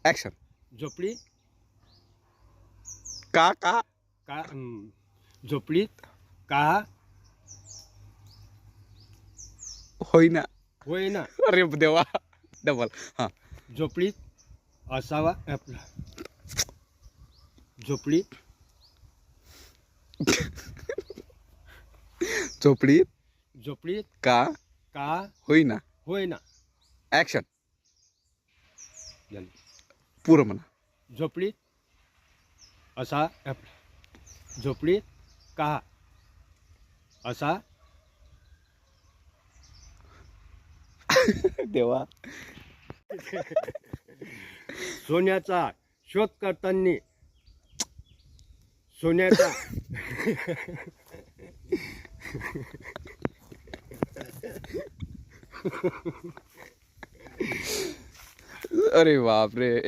Action. झोपडी का का का झोपडीत का होईना. होईना. अरे देवा. डबल. हां. झोपडीत असावा आपला. झोपडीत झोपडीत झोपडीत का का होईना. होईना. ॲक्शन. झालं. पुरं म्हणा. झोपडीत असा आपला. झोपडीत का असा देवा. सोन्याचा शोध करताना सोन्याचा अरे बापरे.